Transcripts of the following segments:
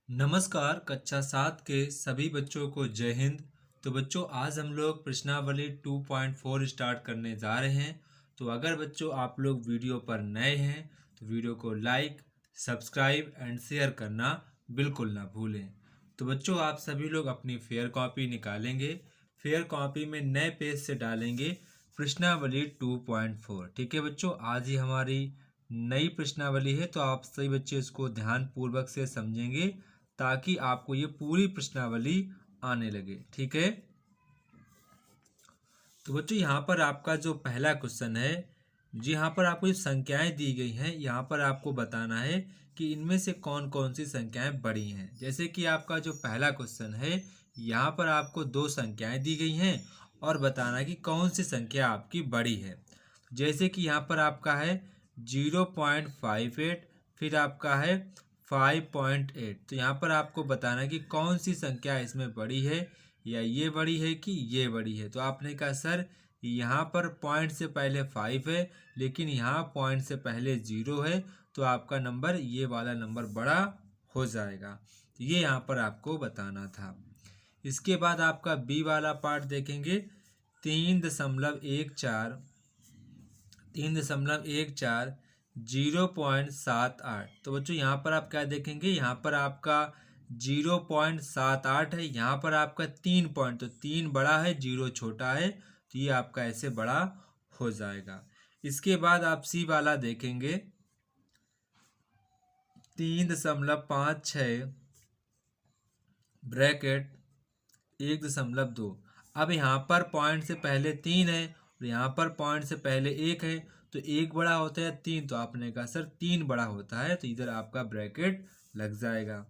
नमस्कार कक्षा 7 के सभी बच्चों को जय हिंद। तो बच्चों आज हम लोग प्रश्नावली 2.4 स्टार्ट करने जा रहे हैं। तो अगर बच्चों आप लोग वीडियो पर नए हैं तो वीडियो को लाइक, सब्सक्राइब एंड शेयर करना बिल्कुल ना भूलें। तो बच्चों आप सभी लोग अपनी फेयर कॉपी निकालेंगे। फेयर कॉपी में नए पेज से डालेंगे प्रश्नावली 2.4। ठीक है बच्चों, आज ही हमारी नई प्रश्नावली है तो आप सभी बच्चे इसको ध्यान पूर्वक से समझेंगे ताकि आपको ये पूरी प्रश्नावली आने लगे। ठीक है, तो बच्चों यहाँ पर आपका जो पहला क्वेश्चन है, जी यहाँ पर आपको जो संख्याएं दी गई हैं यहाँ पर आपको बताना है कि इनमें से कौन कौन सी संख्याएं बड़ी हैं। जैसे कि आपका जो पहला क्वेश्चन है यहाँ पर आपको दो संख्याएं दी गई हैं और बताना है कि कौन सी संख्या आपकी बड़ी है। जैसे कि यहाँ पर आपका है 0.58, फिर आपका है 5.8। तो यहाँ पर आपको बताना है कि कौन सी संख्या इसमें बड़ी है, या ये बड़ी है कि ये बड़ी है। तो आपने कहा सर यहाँ पर पॉइंट से पहले 5 है लेकिन यहाँ पॉइंट से पहले 0 है, तो आपका नंबर ये वाला नंबर बड़ा हो जाएगा। तो ये यहाँ पर आपको बताना था। इसके बाद आपका बी वाला पार्ट देखेंगे, 3.14 0.78। तो बच्चों यहाँ पर आप क्या देखेंगे, यहाँ पर आपका 0.78 है, यहाँ पर आपका 3 पॉइंट, तो 3 बड़ा है 0 छोटा है, तो ये आपका ऐसे बड़ा हो जाएगा। इसके बाद आप सी वाला देखेंगे, 3.56 ब्रैकेट 1.2। अब यहाँ पर पॉइंट से पहले 3 है और यहाँ पर पॉइंट से पहले 1 है, तो 1 बड़ा होता है 3, तो आपने कहा सर 3 बड़ा होता है, तो इधर आपका ब्रैकेट लग जाएगा।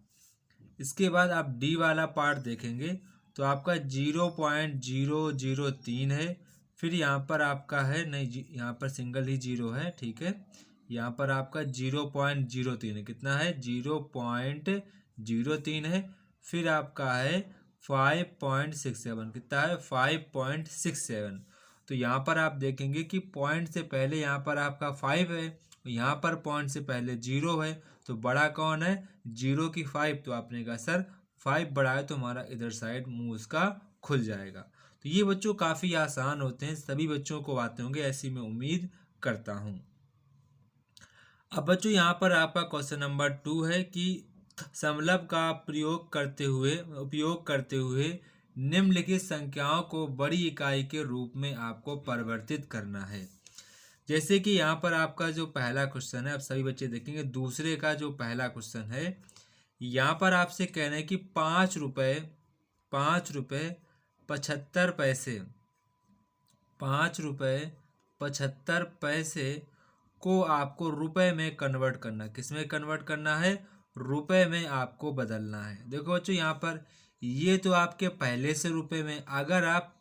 इसके बाद आप डी वाला पार्ट देखेंगे तो आपका 0.003 है, फिर यहाँ पर आपका है नहीं, यहाँ पर सिंगल ही 0 है। ठीक है, यहाँ पर आपका 0.03 है, कितना है 0.03 है, फिर आपका है 5.67, कितना है 5.67। तो यहाँ पर आप देखेंगे कि पॉइंट से पहले यहाँ पर आपका 5 है, यहाँ पर पॉइंट से पहले 0 है, तो बड़ा कौन है 0 की 5। तो आपने कहा सर 5 बड़ा है, तो हमारा इधर साइड मुंह उसका खुल जाएगा। तो ये बच्चों काफ़ी आसान होते हैं, सभी बच्चों को आते होंगे ऐसी मैं उम्मीद करता हूँ। अब बच्चों यहाँ पर आपका क्वेश्चन नंबर 2 है कि समलभ का उपयोग करते हुए निम्नलिखित संख्याओं को बड़ी इकाई के रूप में आपको परिवर्तित करना है। जैसे कि यहाँ पर आपका जो पहला क्वेश्चन है, आप सभी बच्चे देखेंगे दूसरे का जो पहला क्वेश्चन है, यहाँ पर आपसे कहना है कि 5 रुपये 75 पैसे 5 रुपये 75 पैसे को आपको रुपए में कन्वर्ट करना। किस में कन्वर्ट करना है, रुपए में आपको बदलना है। देखो बच्चों यहाँ पर ये तो आपके पहले से रुपए में, अगर आप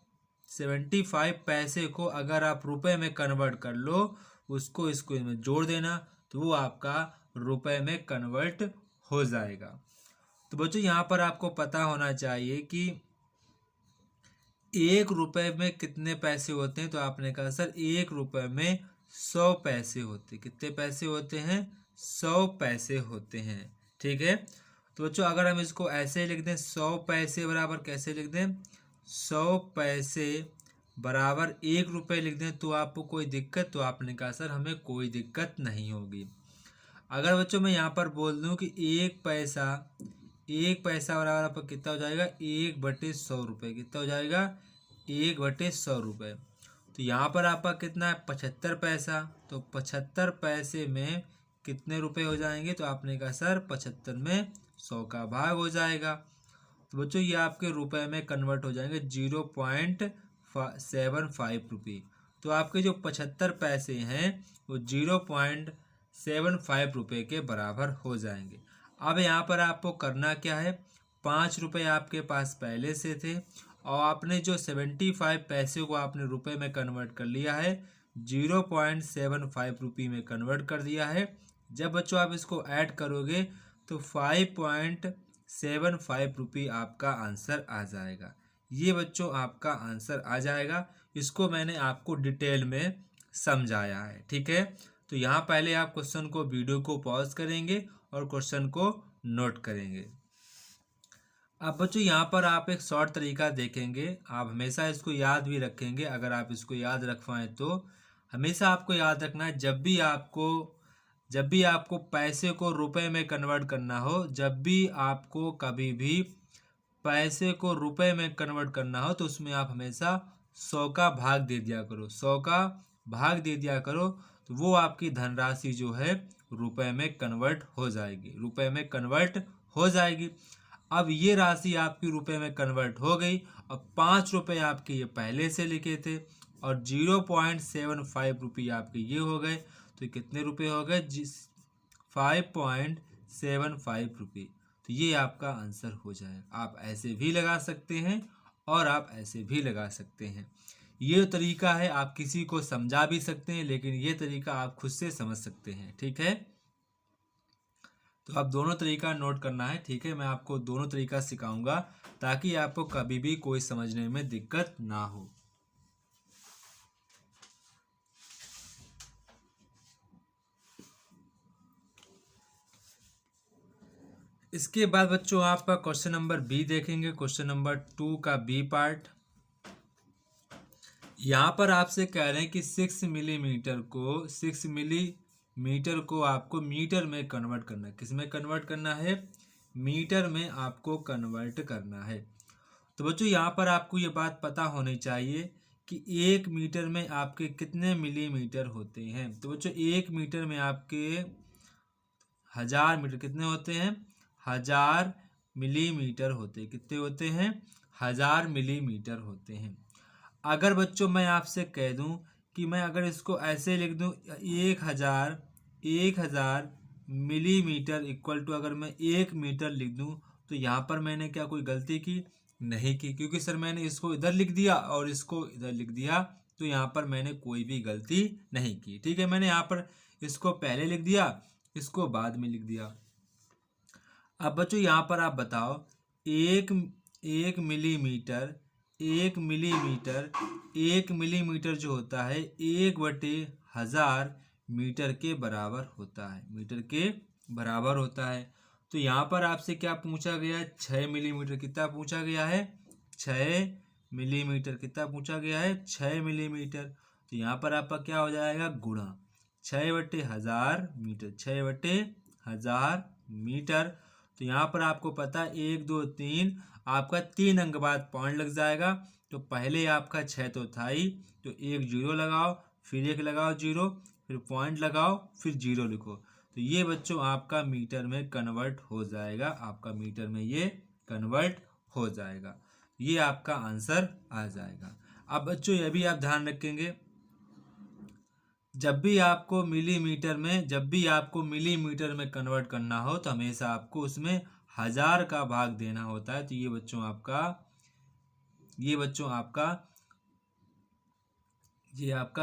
75 पैसे को अगर आप रुपए में कन्वर्ट कर लो, उसको इसको में जोड़ देना, तो वो आपका रुपए में कन्वर्ट हो जाएगा। तो बच्चों यहाँ पर आपको पता होना चाहिए कि 1 रुपए में कितने पैसे होते हैं। तो आपने कहा सर 1 रुपए में 100 पैसे होते। कितने पैसे होते हैं, 100 पैसे होते हैं। ठीक है, तो बच्चों अगर हम इसको ऐसे लिख दें, 100 पैसे बराबर कैसे लिख दें, 100 पैसे बराबर 1 रुपये लिख दें, तो आपको कोई दिक्कत, तो आपने कहा सर हमें कोई दिक्कत नहीं होगी। अगर बच्चों मैं यहाँ पर बोल दूँ कि 1 पैसा बराबर आपका कितना हो जाएगा, 1/100 रुपये। कितना हो जाएगा, 1/100 रुपये। तो यहाँ पर आपका कितना है 75 पैसा, तो 75 पैसे में कितने रुपए हो जाएंगे, तो आपने कहा सर 75 में 100 का भाग हो जाएगा। तो बच्चों ये आपके रुपए में कन्वर्ट हो जाएंगे 0.75 रुपये। तो आपके जो 75 पैसे हैं वो 0.75 रुपये के बराबर हो जाएंगे। अब यहाँ पर आपको करना क्या है, 5 रुपये आपके पास पहले से थे और आपने जो 75 पैसे को आपने रुपए में कन्वर्ट कर लिया है, 0.75 रुपये में कन्वर्ट कर दिया है। जब बच्चों आप इसको ऐड करोगे तो 5.75 रुपये आपका आंसर आ जाएगा। ये बच्चों आपका आंसर आ जाएगा। इसको मैंने आपको डिटेल में समझाया है। ठीक है, तो यहाँ पहले आप क्वेश्चन को वीडियो को पॉज करेंगे और क्वेश्चन को नोट करेंगे। अब बच्चों यहाँ पर आप एक शॉर्ट तरीका देखेंगे, आप हमेशा इसको याद भी रखेंगे। अगर आप इसको याद रख पाएँ तो हमेशा आपको याद रखना है, जब भी आपको पैसे को रुपए में कन्वर्ट करना हो, जब भी आपको कभी भी पैसे को रुपए में कन्वर्ट करना हो, तो उसमें आप हमेशा 100 का भाग दे दिया करो। 100 का भाग दे दिया करो, तो वो आपकी धनराशि जो है रुपए में कन्वर्ट हो जाएगी, रुपए में कन्वर्ट हो जाएगी। अब ये राशि आपकी रुपए में कन्वर्ट हो गई। अब 5 रुपये आपके ये पहले से लिखे थे और 0.75 रुपये आपके ये हो गए, तो कितने रुपए हो गए? 5.75 रुपये। तो ये आपका आंसर हो जाएगा। आप ऐसे भी लगा सकते हैं और आप ऐसे भी लगा सकते हैं। ये तरीका है, आप किसी को समझा भी सकते हैं, लेकिन ये तरीका आप खुद से समझ सकते हैं। ठीक है, तो आप दोनों तरीका नोट करना है। ठीक है, मैं आपको दोनों तरीका सिखाऊंगा ताकि आपको कभी भी कोई समझने में दिक्कत ना हो। इसके बाद बच्चों आपका क्वेश्चन नंबर बी देखेंगे, क्वेश्चन नंबर 2 का बी पार्ट। यहाँ पर आपसे कह रहे हैं कि 6 मिलीमीटर को आपको मीटर में कन्वर्ट करना है। किस में कन्वर्ट करना है? मीटर में आपको कन्वर्ट करना है। तो बच्चों यहाँ पर आपको ये बात पता होनी चाहिए कि 1 मीटर में आपके कितने मिलीमीटर होते हैं। तो बच्चों 1 मीटर में आपके 1000 मीटर कितने होते हैं? 1000 मिलीमीटर होते हैं। कितने होते हैं? 1000 मिलीमीटर होते हैं। अगर बच्चों मैं आपसे कह दूं कि मैं अगर इसको ऐसे लिख दूं 1000 मिलीमीटर इक्वल टू अगर मैं 1 मीटर लिख दूं, तो यहाँ पर मैंने क्या कोई गलती की? नहीं की, क्योंकि सर मैंने इसको इधर लिख दिया और इसको इधर लिख दिया, तो यहाँ पर मैंने कोई भी गलती नहीं की। ठीक है, मैंने यहाँ पर इसको पहले लिख दिया, इसको बाद में लिख दिया। अब बच्चों यहाँ पर आप बताओ, एक मिलीमीटर एक मिलीमीटर जो होता है 1/1000 मीटर के बराबर होता है, मीटर के बराबर होता है। तो यहाँ पर आपसे क्या पूछा गया है? 6 मिलीमीटर। कितना पूछा गया है? 6 मिलीमीटर। कितना पूछा गया है? 6 मिलीमीटर। तो यहाँ पर आपका क्या हो जाएगा? गुणा 6/1000 मीटर, 6/1000 मीटर। तो यहाँ पर आपको पता है 1 2 3 आपका 3 अंक बाद पॉइंट लग जाएगा। तो पहले आपका 6 तो था ही, तो 1 0 लगाओ, फिर 1 लगाओ 0, फिर पॉइंट लगाओ, फिर 0 लिखो। तो ये बच्चों आपका मीटर में कन्वर्ट हो जाएगा, आपका मीटर में ये कन्वर्ट हो जाएगा। ये आपका आंसर आ जाएगा। अब बच्चों ये भी आप ध्यान रखेंगे, जब भी आपको मिलीमीटर में कन्वर्ट करना हो, तो हमेशा आपको उसमें 1000 का भाग देना होता है। तो ये बच्चों आपका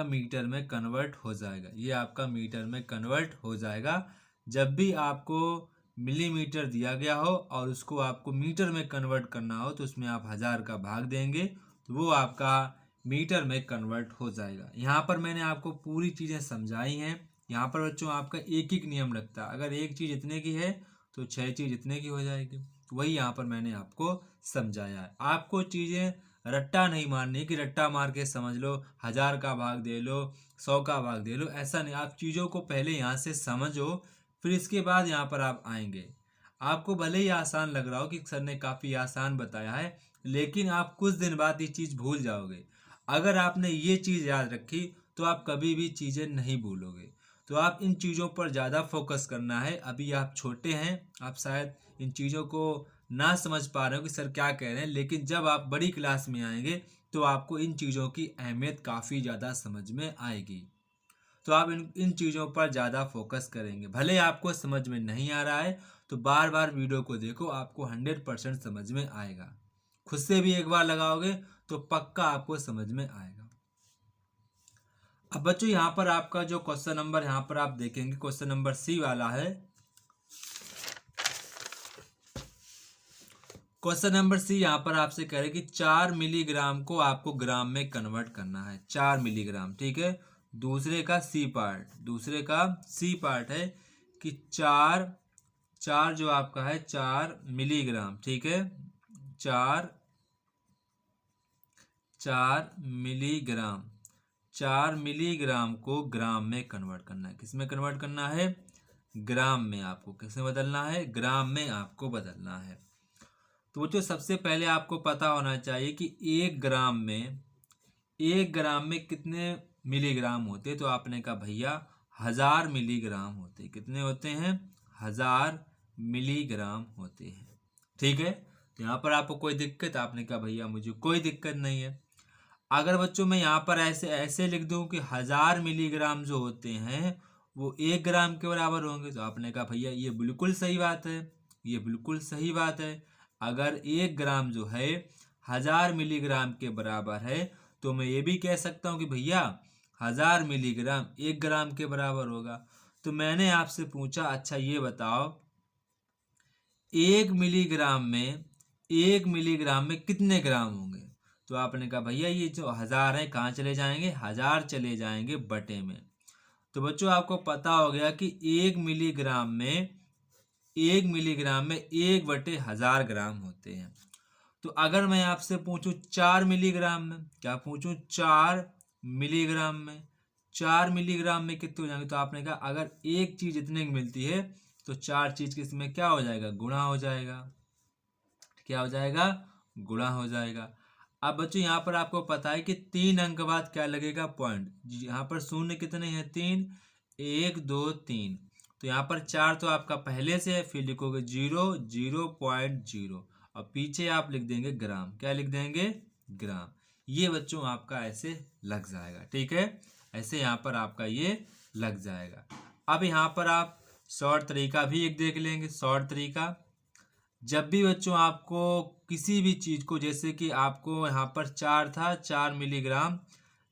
मीटर में कन्वर्ट हो जाएगा। ये आपका मीटर में कन्वर्ट हो जाएगा। जब भी आपको मिलीमीटर दिया गया हो और उसको आपको मीटर में कन्वर्ट करना हो, तो उसमें आप 1000 का भाग देंगे, तो वो आपका मीटर में कन्वर्ट हो जाएगा। यहाँ पर मैंने आपको पूरी चीज़ें समझाई हैं। यहाँ पर बच्चों आपका एक ही नियम लगता है, अगर एक चीज़ इतने की है तो 6 चीज़ इतने की हो जाएगी। वही यहाँ पर मैंने आपको समझाया है। आपको चीज़ें रट्टा नहीं मारनी कि रट्टा मार के समझ लो, 1000 का भाग दे लो, 100 का भाग दे लो, ऐसा नहीं। आप चीज़ों को पहले यहाँ से समझो, फिर इसके बाद यहाँ पर आप आएंगे। आपको भले ही आसान लग रहा हो कि सर ने काफ़ी आसान बताया है, लेकिन आप कुछ दिन बाद ये चीज़ भूल जाओगे। अगर आपने ये चीज़ याद रखी तो आप कभी भी चीज़ें नहीं भूलोगे। तो आप इन चीज़ों पर ज़्यादा फोकस करना है। अभी आप छोटे हैं, आप शायद इन चीज़ों को ना समझ पा रहे हो कि सर क्या कह रहे हैं, लेकिन जब आप बड़ी क्लास में आएंगे तो आपको इन चीज़ों की अहमियत काफ़ी ज़्यादा समझ में आएगी। तो आप इन चीज़ों पर ज़्यादा फोकस करेंगे। भले आपको समझ में नहीं आ रहा है तो बार बार वीडियो को देखो, आपको 100% समझ में आएगा। खुद से भी एक बार लगाओगे तो पक्का आपको समझ में आएगा। अब बच्चों यहाँ पर आपका जो क्वेश्चन नंबर यहाँ पर आप देखेंगे, क्वेश्चन नंबर सी वाला है। क्वेश्चन नंबर सी यहाँ पर आपसे कह रहे कि 4 मिलीग्राम को आपको ग्राम में कन्वर्ट करना है। 4 मिलीग्राम, ठीक है। दूसरे का सी पार्ट है कि 4 जो आपका है 4 मिलीग्राम, ठीक है। 4 मिलीग्राम, 4 मिलीग्राम को ग्राम में कन्वर्ट करना है। किस में कन्वर्ट करना है? ग्राम में। आपको किस में बदलना है? ग्राम में आपको बदलना है। तो बच्चों सबसे पहले आपको पता होना चाहिए कि 1 ग्राम में कितने मिलीग्राम होते हैं। तो आपने कहा भैया 1000 मिलीग्राम होते हैं। कितने होते हैं? 1000 मिलीग्राम होते हैं। ठीक है, तो यहाँ पर आपको कोई दिक्कत? आपने कहा भैया मुझे कोई दिक्कत नहीं है। अगर बच्चों मैं यहाँ पर ऐसे लिख दूं कि 1000 मिलीग्राम जो होते हैं वो 1 ग्राम के बराबर होंगे, तो आपने कहा भैया ये बिल्कुल सही बात है, ये बिल्कुल सही बात है। अगर 1 ग्राम जो है 1000 मिलीग्राम के बराबर है, तो मैं ये भी कह सकता हूँ कि भैया 1000 मिलीग्राम 1 ग्राम के बराबर होगा। तो मैंने आपसे पूछा, अच्छा ये बताओ 1 मिलीग्राम में कितने ग्राम होंगे? तो आपने कहा भैया ये जो 1000 है कहाँ चले जाएंगे? 1000 चले जाएंगे बटे में। तो बच्चों आपको पता हो गया कि 1 मिलीग्राम में 1/1000 ग्राम होते हैं। तो अगर मैं आपसे पूछूं 4 मिलीग्राम में, क्या पूछूं? 4 मिलीग्राम में, 4 मिलीग्राम में कितने हो जाएंगे? तो आपने कहा अगर एक चीज इतने की मिलती है तो 4 चीज किस में क्या हो जाएगा? गुणा हो जाएगा। क्या हो जाएगा? गुणा हो जाएगा। अब बच्चों यहाँ पर आपको पता है कि 3 अंक बाद क्या लगेगा? पॉइंट। यहाँ पर शून्य कितने हैं? 3, 1 2 3। तो यहाँ पर 4 तो आपका पहले से है, फिर लिखोगे 0 0.0 और पीछे आप लिख देंगे ग्राम। क्या लिख देंगे? ग्राम। ये बच्चों आपका ऐसे लग जाएगा। ठीक है, ऐसे यहाँ पर आपका ये लग जाएगा। अब यहाँ पर आप शॉर्ट तरीका भी एक देख लेंगे। शॉर्ट तरीका, जब भी बच्चों आपको किसी भी चीज को, जैसे कि आपको यहाँ पर 4 था, 4 मिलीग्राम,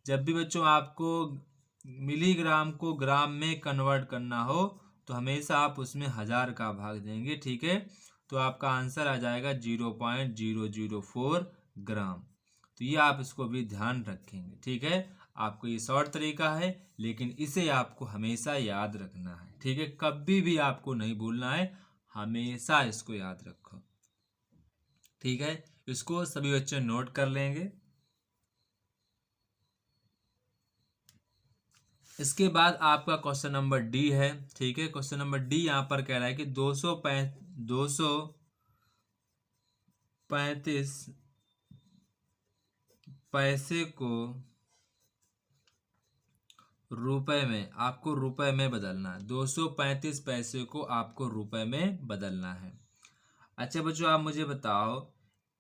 जब भी बच्चों आपको मिलीग्राम को ग्राम में कन्वर्ट करना हो तो हमेशा आप उसमें 1000 का भाग देंगे। ठीक है, तो आपका आंसर आ जाएगा 0.004 ग्राम। तो ये आप इसको भी ध्यान रखेंगे। ठीक है, आपको ये शॉर्ट तरीका है, लेकिन इसे आपको हमेशा याद रखना है। ठीक है, कभी भी आपको नहीं भूलना है, हमेशा इसको याद रखो। ठीक है, इसको सभी बच्चे नोट कर लेंगे। इसके बाद आपका क्वेश्चन नंबर डी है। ठीक है, क्वेश्चन नंबर डी यहाँ पर कह रहा है कि 235 पैसे को रुपए में, आपको रुपए में बदलना है। 235 पैसे को आपको रुपए में बदलना है। अच्छा बच्चों आप मुझे बताओ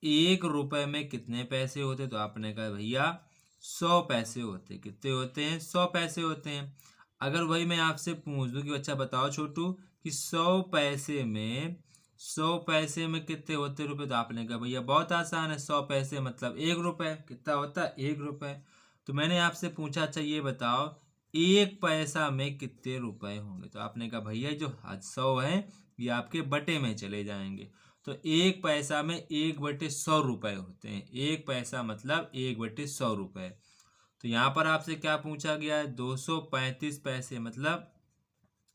1 रुपए में कितने पैसे होते? तो आपने कहा भैया 100 पैसे होते। कितने होते हैं? 100 पैसे होते हैं। अगर वही मैं आपसे पूछ दूं कि अच्छा बताओ छोटू कि 100 पैसे में कितने होते रुपए? तो आपने कहा भैया बहुत आसान है, 100 पैसे मतलब 1 रुपए। कितना होता है? 1 रुपए। तो मैंने आपसे पूछा अच्छा ये बताओ 1 पैसा में कितने रुपए होंगे? तो आपने कहा भैया जो 100 है ये आपके बटे में चले जाएंगे। तो 1 पैसा में 1/100 रुपए होते हैं। 1 पैसा मतलब 1/100 रुपए। तो यहाँ पर आपसे क्या पूछा गया है? 235 पैसे मतलब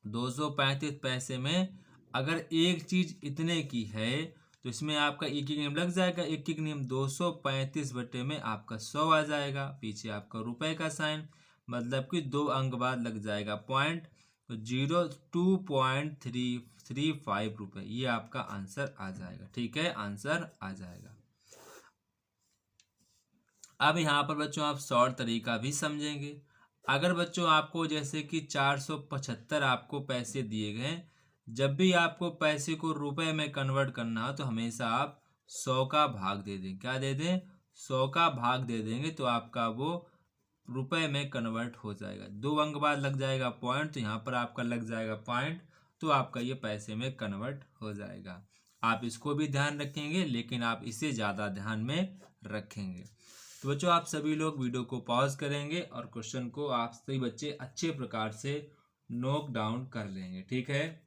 235 पैसे में अगर एक चीज इतने की है तो इसमें आपका एक एक नियम लग जाएगा। एक एक नियम 235 बटे में आपका 100 आ जाएगा, पीछे आपका रुपए का साइन, मतलब कि 2 अंक बाद लग जाएगा पॉइंट, तो 2.35 रुपए, ये आपका आंसर आ जाएगा। ठीक है, आंसर आ जाएगा। अब यहाँ पर बच्चों आप शॉर्ट तरीका भी समझेंगे। अगर बच्चों आपको जैसे कि 475 आपको पैसे दिए गए, जब भी आपको पैसे को रुपए में कन्वर्ट करना हो तो हमेशा आप 100 का भाग दे दें। क्या दे दें? 100 का भाग दे देंगे तो आपका वो रुपए में कन्वर्ट हो जाएगा। 2 अंक बाद लग जाएगा पॉइंट, तो यहाँ पर आपका लग जाएगा पॉइंट, तो आपका ये पैसे में कन्वर्ट हो जाएगा। आप इसको भी ध्यान रखेंगे, लेकिन आप इसे ज़्यादा ध्यान में रखेंगे। तो बच्चों आप सभी लोग वीडियो को पॉज करेंगे और क्वेश्चन को आप सभी बच्चे अच्छे प्रकार से नोट डाउन कर लेंगे। ठीक है,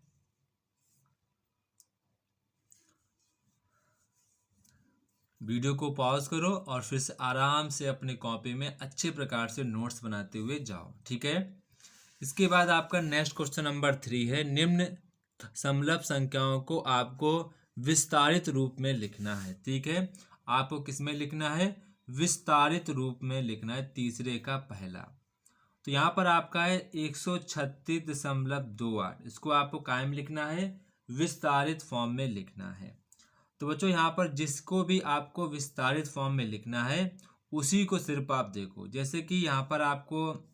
वीडियो को पॉज करो और फिर से आराम से अपने कॉपी में अच्छे प्रकार से नोट्स बनाते हुए जाओ। ठीक है, इसके बाद आपका नेक्स्ट क्वेश्चन नंबर 3 है। निम्न समलभ संख्याओं को आपको विस्तारित रूप में लिखना है। ठीक है, आपको किस में लिखना है? विस्तारित रूप में लिखना है, तीसरे का पहला। तो यहाँ पर आपका है 136.28, इसको आपको कायम लिखना है, विस्तारित फॉर्म में लिखना है। तो बच्चों यहाँ पर जिसको भी आपको विस्तारित फॉर्म में लिखना है उसी को सिर्फ आप देखो। जैसे कि यहाँ पर आपको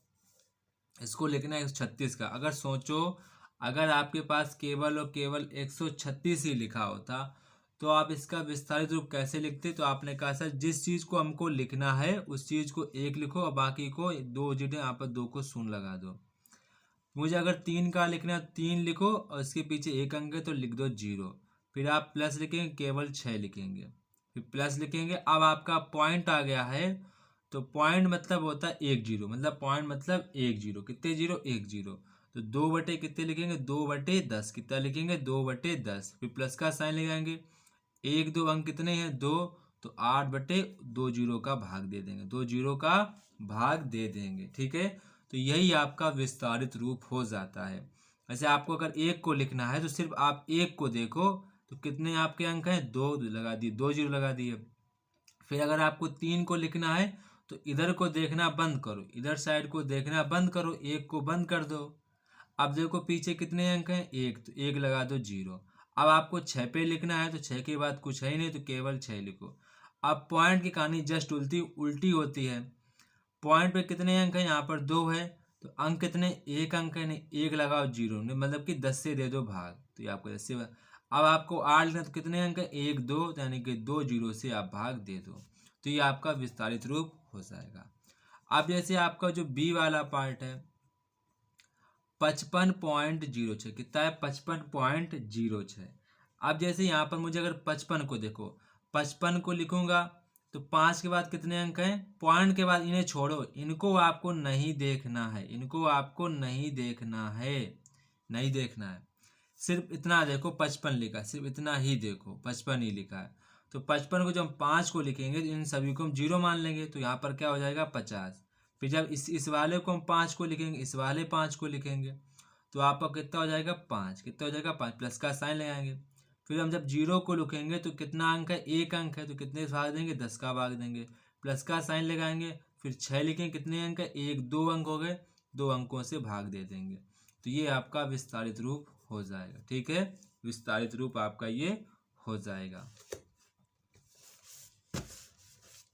इसको लिखना है 136 का। अगर सोचो, अगर आपके पास केवल और केवल 136 ही लिखा होता तो आप इसका विस्तारित रूप कैसे लिखते? तो आपने कहा सर जिस चीज़ को हमको लिखना है उस चीज़ को एक लिखो और बाकी को दो जिटे यहाँ पर दो को शून्य लगा दो। मुझे अगर 3 का लिखना है 3 लिखो और इसके पीछे एक अंक है तो लिख दो 0। फिर आप प्लस लिखेंगे, केवल 6 लिखेंगे, फिर प्लस लिखेंगे। अब आपका पॉइंट आ गया है, तो पॉइंट मतलब होता है 1 0, मतलब पॉइंट मतलब 1 0। कितने 0? 1 0। तो 2 बटे कितने लिखेंगे? 2 बटे 10। कितना लिखेंगे? 2 बटे 10। फिर प्लस का साइन लगाएंगे। 1 2 अंक कितने हैं? 2। तो 8 बटे 2 जीरो का भाग दे देंगे, 2 जीरो का भाग दे देंगे। ठीक है, तो यही आपका विस्तारित रूप हो जाता है। वैसे आपको अगर 1 को लिखना है तो सिर्फ आप 1 को देखो, तो कितने आपके अंक हैं? 2 लगा दिए, 2 जीरो लगा दिए। फिर अगर आपको 3 को लिखना है तो इधर को देखना बंद करो, इधर साइड को देखना बंद करो, 1 को बंद कर दो। अब देखो पीछे कितने अंक हैं? 1, तो 1 लगा दो 0। अब आपको 6 पे लिखना है तो 6 के बाद कुछ है ही नहीं, तो केवल 6 लिखो। अब पॉइंट की कहानी जस्ट उल्टी उल्टी होती है। पॉइंट पे कितने अंक हैं? यहाँ पर 2 है, तो अंक कितने? 1 अंक है, नहीं 1 लगाओ 0, मतलब कि 10 से दे दो भाग, तो ये आपको 10 से। अब आपको 8 लिखना, तो कितने अंक है? 1 2, यानी कि 2 जीरो से आप भाग दे दो, तो ये आपका विस्तारित रूप हो जाएगा। अब जैसे आपका जो बी वाला पार्ट है 55.06, कितना है? 55.06। अब जैसे यहाँ पर मुझे अगर 55 को देखो, 55 को लिखूंगा तो 5 के बाद कितने अंक हैं? पॉइंट के बाद इन्हें छोड़ो, इनको आपको नहीं देखना है, इनको आपको नहीं देखना है, नहीं देखना है। सिर्फ इतना देखो, 55 लिखा है, सिर्फ इतना ही देखो, 55 ही लिखा है। तो 55 को जब हम 5 को लिखेंगे तो इन सभी को हम 0 मान लेंगे, तो यहाँ पर क्या हो जाएगा? 50। फिर जब इस वाले को हम 5 को लिखेंगे, इस वाले 5 को लिखेंगे, तो आपका कितना हो जाएगा? 5। कितना हो जाएगा? 5। प्लस का साइन लगाएंगे। फिर हम जब 0 को लिखेंगे तो कितना अंक है? 1 अंक है, तो कितने से भाग देंगे? 10 का भाग देंगे। प्लस का साइन लगाएंगे। फिर 6 लिखेंगे, कितने अंक है? 1 2 अंक हो गए, 2 अंकों से भाग दे देंगे, तो ये आपका विस्तारित रूप हो जाएगा। ठीक है, विस्तारित रूप आपका ये हो जाएगा,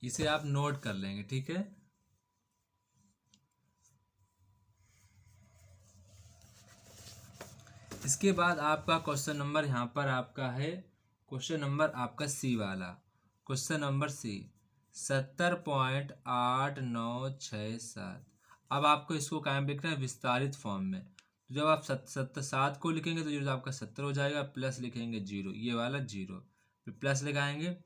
इसे आप नोट कर लेंगे। ठीक है, इसके बाद आपका क्वेश्चन नंबर यहाँ पर आपका है, क्वेश्चन नंबर आपका सी वाला, क्वेश्चन नंबर सी 70.8967। अब आपको इसको कायम लिखना है विस्तारित फॉर्म में। तो जब आप 7 को लिखेंगे तो जो आपका 70 हो जाएगा, प्लस लिखेंगे 0, ये वाला 0, फिर प्लस लगाएंगे।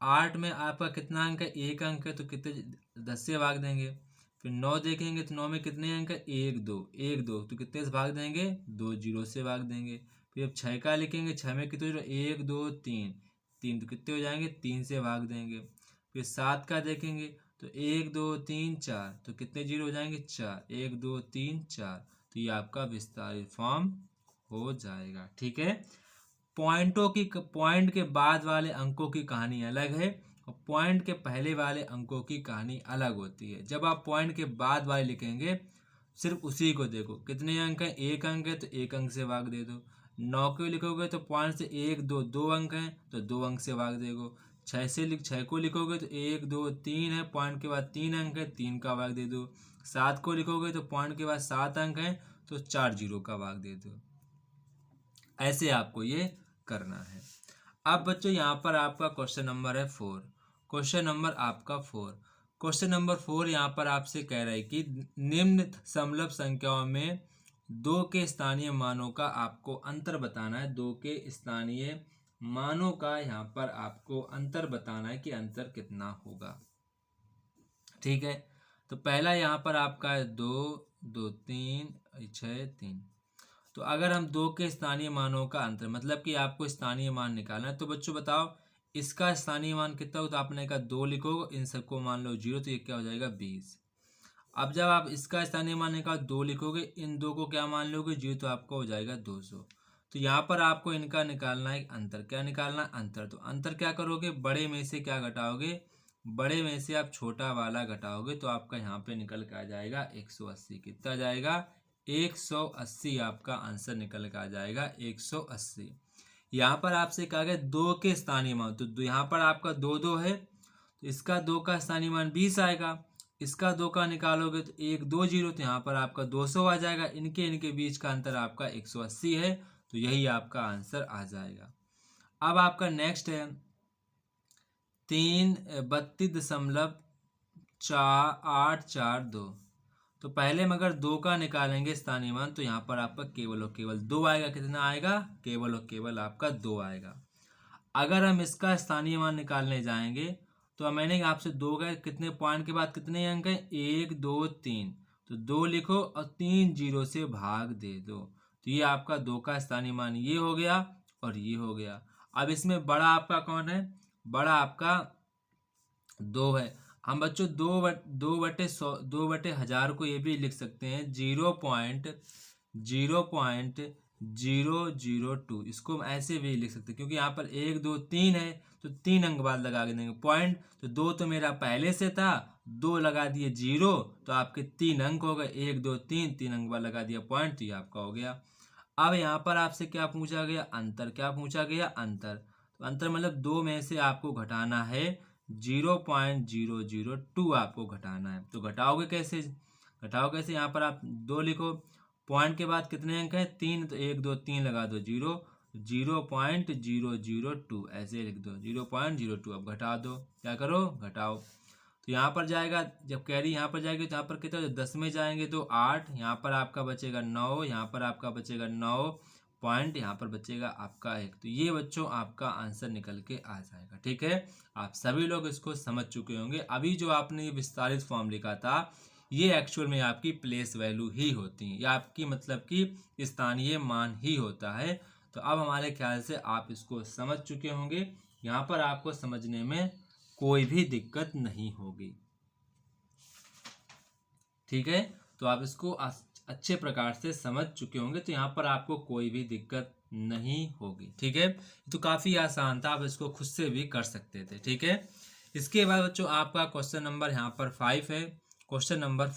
8 में आपका कितना अंक है? 1 अंक है, तो कितने? 10 से भाग देंगे। फिर 9 देखेंगे तो 9 में कितने अंक है? 1 2, 1 2, तो कितने से भाग देंगे? 2 जीरो से भाग देंगे। फिर अब 6 का लिखेंगे, 6 में कितने? 1 2 3, 3 तो कितने हो जाएंगे? 3 से भाग देंगे। फिर 7 का देखेंगे तो 1 2 3 4, तो कितने जीरो हो जाएंगे? 4, 1 2 3 4, तो ये आपका विस्तारित फॉर्म हो जाएगा। ठीक है, पॉइंट के बाद वाले अंकों की कहानी अलग है और पॉइंट के पहले वाले अंकों की कहानी अलग होती है। जब आप पॉइंट के बाद वाले लिखेंगे सिर्फ उसी को देखो, कितने अंक हैं? 1 अंक है, तो 1 अंक से भाग दे दो। 9 को लिखोगे तो पॉइंट से 1 2 2 अंक हैं, तो 2 अंक से भाग देगो। 6 को लिखोगे तो 1 2 3 है, पॉइंट के बाद 3 अंक है, 3 का भाग दे दो। 7 को लिखोगे तो पॉइंट के बाद 7 अंक है, तो 4 जीरो का भाग दे दो। ऐसे आपको ये करना है। अब बच्चों यहाँ पर आपका क्वेश्चन नंबर है 4, क्वेश्चन नंबर आपका 4, क्वेश्चन नंबर 4 यहाँ पर आपसे कह रहा है कि निम्न समलभ संख्याओं में 2 के स्थानीय मानों का आपको अंतर बताना है। 2 के स्थानीय मानों का यहाँ पर आपको अंतर बताना है कि अंतर कितना होगा। ठीक है, तो पहला यहाँ पर आपका है 2 2 3 6 3। तो अगर हम 2 के स्थानीय मानों का अंतर, मतलब कि आपको स्थानीय मान निकालना है, तो बच्चों बताओ इसका स्थानीय मान कितना हो? तो आपने कहा 2 लिखोगे, इन सबको मान लो 0, तो ये क्या हो जाएगा? 20। अब जब आप इसका स्थानीय मान निकाल 2 लिखोगे, इन 2 को क्या मान लोगे? 0, तो आपका हो जाएगा 200। तो यहाँ पर आपको इनका निकालना है अंतर। क्या निकालना? अंतर। तो अंतर क्या करोगे? बड़े में से क्या घटाओगे? बड़े में से आप छोटा वाला घटाओगे तो आपका यहाँ पे निकल के आ जाएगा 180। कितना जाएगा? 180 आपका आंसर निकल के आ जाएगा 180। यहाँ पर आपसे कहा गया 2 के स्थानीय मान, तो यहाँ पर आपका 2 है तो इसका 2 का स्थानीय मान 20 आएगा। इसका 2 का निकालोगे तो 1 2 0, तो यहाँ पर आपका 200 आ जाएगा। इनके इनके बीच का अंतर आपका 180 है, तो यही आपका आंसर आ जाएगा। अब आपका नेक्स्ट है 32.842। तो पहले हम अगर 2 का निकालेंगे स्थानीय मान तो यहाँ पर आपका केवल और केवल 2 आएगा। कितना आएगा? केवल और केवल आपका 2 आएगा। अगर हम इसका स्थानीय मान निकालने जाएंगे तो मैंने आपसे 2 का कितने पॉइंट के बाद कितने अंक हैं? 1 2 3, तो 2 लिखो और 3 0 से भाग दे दो, तो ये आपका 2 का स्थानीय मान ये हो गया और ये हो गया। अब इसमें बड़ा आपका कौन है? बड़ा आपका 2 है। हम बच्चों 2/1000 को ये भी लिख सकते हैं 0.002। इसको हम ऐसे भी लिख सकते हैं क्योंकि यहाँ पर 1 2 3 है तो 3 अंक बाद लगा के देंगे पॉइंट। तो 2 तो मेरा पहले से था, 2 लगा दिए 0 तो आपके 3 अंक हो गए। 1 2 3, 3 अंक बाद लगा दिया पॉइंट, तो ये आपका हो गया। अब यहाँ पर आपसे क्या पूछा गया? अंतर। क्या पूछा गया? अंतर। तो अंतर मतलब 2 में से आपको घटाना है 0.002 आपको घटाना है। तो घटाओगे कैसे? यहाँ पर आप 2 लिखो, पॉइंट के बाद कितने अंक हैं? 3, तो 1 2 3 लगा दो 0, 0.002 ऐसे लिख दो 0.02। अब घटा दो, क्या करो? घटाओ। तो यहाँ पर जाएगा, जब कैरी यहाँ पर जाएगी तो यहाँ पर कितना? 10 में जाएंगे तो 8, यहाँ पर आपका बचेगा 9, यहाँ पर आपका बचेगा 9 पॉइंट, यहाँ पर बचेगा आपका 1। तो ये बच्चों आपका आंसर निकल के आ जाएगा। ठीक है, आप सभी लोग इसको समझ चुके होंगे। अभी जो आपने ये विस्तारित फॉर्म लिखा था ये एक्चुअल में आपकी प्लेस वैल्यू ही होती है, या आपकी मतलब कि स्थानीय मान ही होता है। तो अब हमारे ख्याल से आप इसको समझ चुके होंगे। यहाँ पर आपको समझने में कोई भी दिक्कत नहीं होगी। ठीक है, तो आप इसको अच्छे प्रकार से समझ चुके होंगे, तो यहाँ पर आपको कोई भी दिक्कत नहीं होगी। ठीक है, तो काफ़ी आसान था, आप इसको खुद से भी कर सकते थे। ठीक है, इसके बाद बच्चों आपका क्वेश्चन नंबर यहाँ पर 5 है। क्वेश्चन नंबर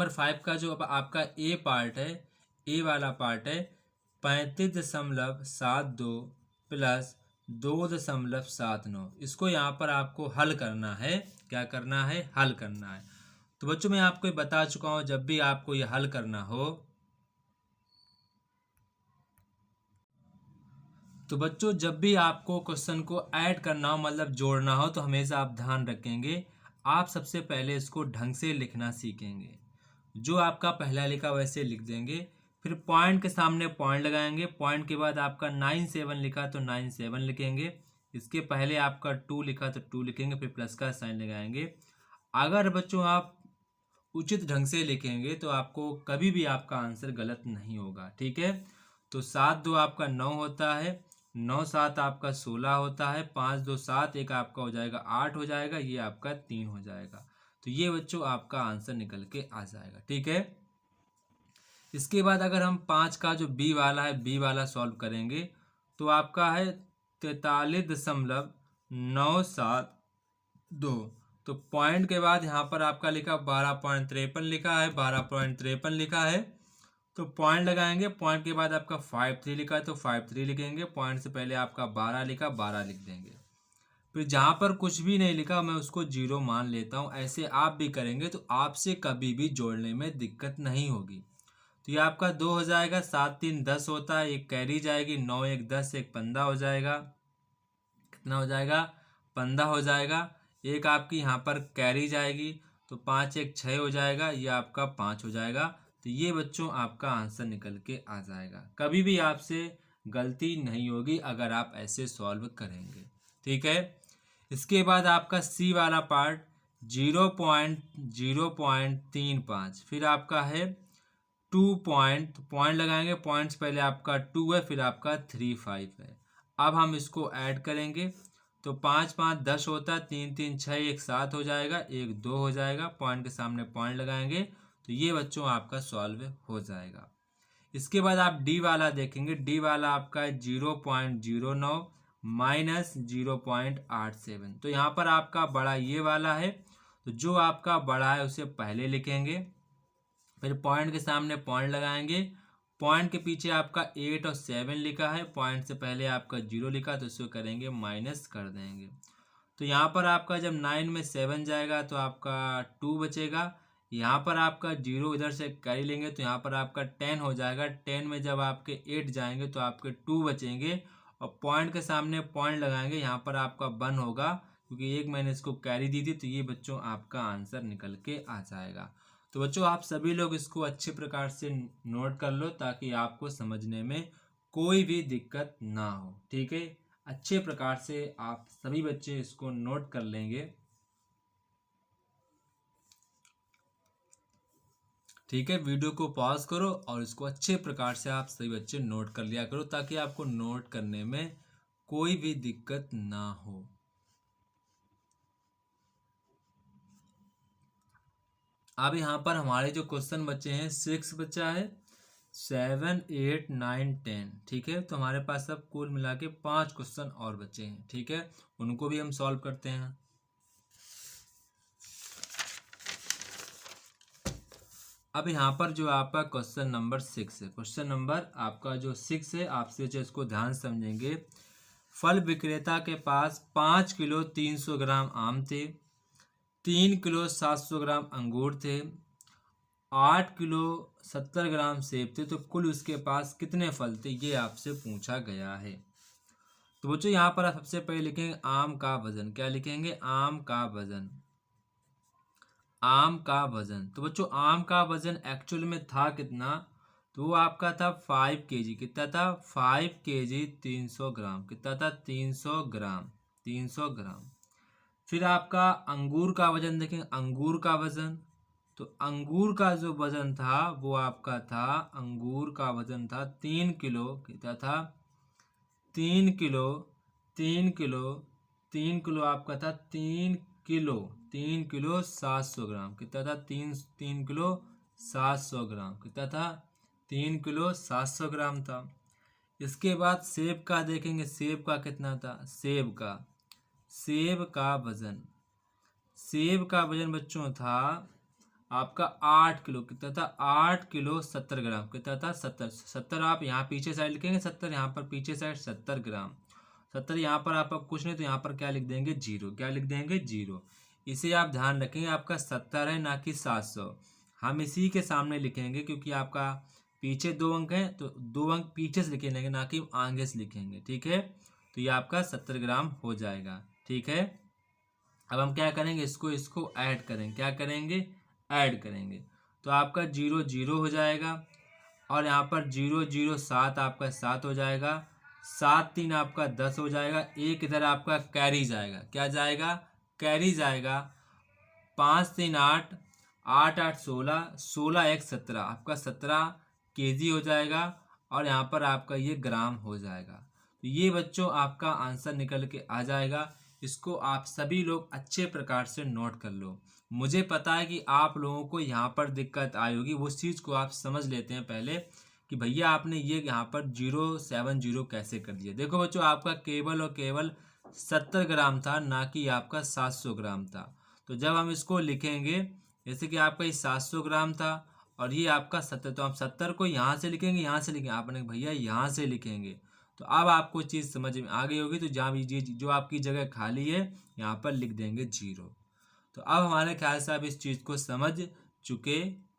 5 का जो आपका ए पार्ट है, ए वाला पार्ट है 35.72 प्लस 2.79। इसको यहाँ पर आपको हल करना है। क्या करना है? हल करना है। तो बच्चों मैं आपको बता चुका हूँ, जब भी आपको ये हल करना हो तो बच्चों जब भी आपको क्वेश्चन को ऐड करना हो मतलब जोड़ना हो, तो हमेशा आप ध्यान रखेंगे आप सबसे पहले इसको ढंग से लिखना सीखेंगे। जो आपका पहला लिखा वैसे लिख देंगे, फिर पॉइंट के सामने पॉइंट लगाएंगे। पॉइंट के बाद आपका 97 लिखा तो 97 लिखेंगे। इसके पहले आपका 2 लिखा तो 2 लिखेंगे, फिर प्लस का साइन लगाएंगे। अगर बच्चों आप उचित ढंग से लिखेंगे तो आपको कभी भी आपका आंसर गलत नहीं होगा। ठीक है, तो 7 2 आपका 9 होता है, 9 7 आपका 16 होता है, 5 2 7 1 आपका हो जाएगा 8 हो जाएगा, ये आपका 3 हो जाएगा। तो ये बच्चों आपका आंसर निकल के आ जाएगा। ठीक है, इसके बाद अगर हम 5 का जो बी वाला है, बी वाला सॉल्व करेंगे तो आपका है 43.972। तो पॉइंट के बाद यहाँ पर आपका लिखा 12.53 लिखा है, 12.53 लिखा है। तो पॉइंट लगाएंगे, पॉइंट के बाद आपका 53 लिखा है तो 53 लिखेंगे। पॉइंट से पहले आपका 12 लिखा, 12 लिख देंगे। फिर जहाँ पर कुछ भी नहीं लिखा मैं उसको 0 मान लेता हूँ। ऐसे आप भी करेंगे तो आपसे कभी भी जोड़ने में दिक्कत नहीं होगी। तो ये आपका 2 हो जाएगा, 7 3 10 होता है, एक कैरी जाएगी, 9 1 10, एक 15 हो जाएगा। कितना हो जाएगा? 15 हो जाएगा। एक आपकी यहाँ पर कैरी जाएगी तो 5 1 6 हो जाएगा, ये आपका 5 हो जाएगा। तो ये बच्चों आपका आंसर निकल के आ जाएगा। कभी भी आपसे गलती नहीं होगी अगर आप ऐसे सॉल्व करेंगे। ठीक है, इसके बाद आपका सी वाला पार्ट 0.035, फिर आपका है 2 पॉइंट लगाएंगे। पॉइंट्स पहले आपका 2 है, फिर आपका 3 5 है। अब हम इसको ऐड करेंगे तो 5 5 10 होता है, 3 3 6 1 7 हो जाएगा, 1 2 हो जाएगा। पॉइंट के सामने पॉइंट लगाएंगे तो ये बच्चों आपका सॉल्व हो जाएगा। इसके बाद आप डी वाला देखेंगे, डी वाला आपका है 0.09 माइनस 0.87। तो यहाँ पर आपका बड़ा ये वाला है, तो जो आपका बड़ा है उसे पहले लिखेंगे, फिर पॉइंट के सामने पॉइंट लगाएंगे, पॉइंट के पीछे आपका 8 और 7 लिखा है, पॉइंट से पहले आपका 0 लिखा, तो इसको करेंगे माइनस कर देंगे। तो यहाँ पर आपका जब 9 में 7 जाएगा तो आपका 2 बचेगा, यहाँ पर आपका 0 इधर से कैरी लेंगे तो यहाँ पर आपका 10 हो जाएगा, 10 में जब आपके 8 जाएंगे तो आपके 2 बचेंगे, और पॉइंट के सामने पॉइंट लगाएंगे, यहाँ पर आपका 1 होगा, क्योंकि एक मैंने इसको कैरी दी थी। तो ये बच्चों आपका आंसर निकल के आ जाएगा। तो बच्चों आप सभी लोग इसको अच्छे प्रकार से नोट कर लो, ताकि आपको समझने में कोई भी दिक्कत ना हो। ठीक है, अच्छे प्रकार से आप सभी बच्चे इसको नोट कर लेंगे। ठीक है, वीडियो को पॉज करो और इसको अच्छे प्रकार से आप सभी बच्चे नोट कर लिया करो, ताकि आपको नोट करने में कोई भी दिक्कत ना हो। अब यहाँ पर हमारे जो क्वेश्चन बचे हैं 6 बचा है, 7, 8, 9, 10। ठीक है, तो हमारे पास अब कुल मिला के 5 क्वेश्चन और बचे हैं। ठीक है, उनको भी हम सॉल्व करते हैं। अब यहाँ पर जो आपका क्वेश्चन नंबर 6 है, क्वेश्चन नंबर आपका जो 6 है, आपसे जो इसको ध्यान समझेंगे। फल विक्रेता के पास 5 किलो 300 ग्राम आम थे, 3 किलो 700 ग्राम अंगूर थे, 8 किलो 70 ग्राम सेब थे, तो कुल उसके पास कितने फल थे, ये आपसे पूछा गया है। तो बच्चों यहाँ पर आप सबसे पहले लिखेंगे आम का वजन। क्या लिखेंगे? आम का वजन। आम का वजन, तो बच्चों आम का वजन एक्चुअल में था कितना? तो वो आपका था 5 kg। कितना था? 5 kg 300 ग्राम। कितना था? 300 ग्राम। 300 ग्राम। फिर आपका अंगूर का वजन देखें, अंगूर का वजन, तो अंगूर का जो वजन था वो आपका था, अंगूर का वजन था 3 किलो। कितना था? 3 किलो। 3 किलो 3 किलो आपका था 3 किलो 3 किलो 700 ग्राम। कितना था? 3 किलो 700 ग्राम। कितना था? 3 किलो 700 ग्राम था। इसके बाद सेब का देखेंगे, सेब का कितना था? सेब का वजन, सेब का वजन बच्चों था आपका 8 किलो। कितना था? 8 किलो 70 ग्राम। कितना था? 70 आप यहाँ पीछे साइड लिखेंगे, 70 यहाँ पर पीछे साइड 70 ग्राम। 70 यहाँ पर आपका कुछ नहीं, तो यहाँ पर क्या लिख देंगे? 0। क्या लिख देंगे? 0। इसे आप ध्यान रखेंगे, आपका 70 है ना कि 700। हम इसी के सामने लिखेंगे, क्योंकि आपका पीछे 2 अंक हैं, तो 2 अंक पीछे से लिखेंगे, ना कि आगे से लिखेंगे। ठीक है, तो ये आपका 70 ग्राम हो जाएगा। ठीक है, अब हम क्या करेंगे? इसको ऐड करेंगे। क्या करेंगे? ऐड करेंगे। तो आपका 0 0 हो जाएगा, और यहाँ पर 0 0 7 आपका 7 हो जाएगा, 7 3 आपका 10 हो जाएगा, एक इधर आपका कैरी जाएगा। क्या जाएगा? कैरी जाएगा। 5 3 8, 8 8 16, 16 1 17, आपका 17 kg हो जाएगा, और यहाँ पर आपका ये ग्राम हो जाएगा। तो ये बच्चों आपका आंसर निकल के आ जाएगा। इसको आप सभी लोग अच्छे प्रकार से नोट कर लो। मुझे पता है कि आप लोगों को यहाँ पर दिक्कत आई होगी, उस चीज़ को आप समझ लेते हैं पहले कि भैया आपने ये यहाँ पर 070 कैसे कर दिया। देखो बच्चों, आपका केवल और केवल 70 ग्राम था, ना कि आपका 700 ग्राम था। तो जब हम इसको लिखेंगे, जैसे कि आपका ये 700 ग्राम था और ये आपका 70, तो आप 70 को यहाँ से लिखेंगे, यहाँ से लिखेंगे, आपने भैया यहाँ से लिखेंगे। तो अब आपको चीज़ समझ में आ गई होगी। तो जहाँ भी जो आपकी जगह खाली है यहाँ पर लिख देंगे 0। तो अब हमारे ख्याल से आप इस चीज़ को समझ चुके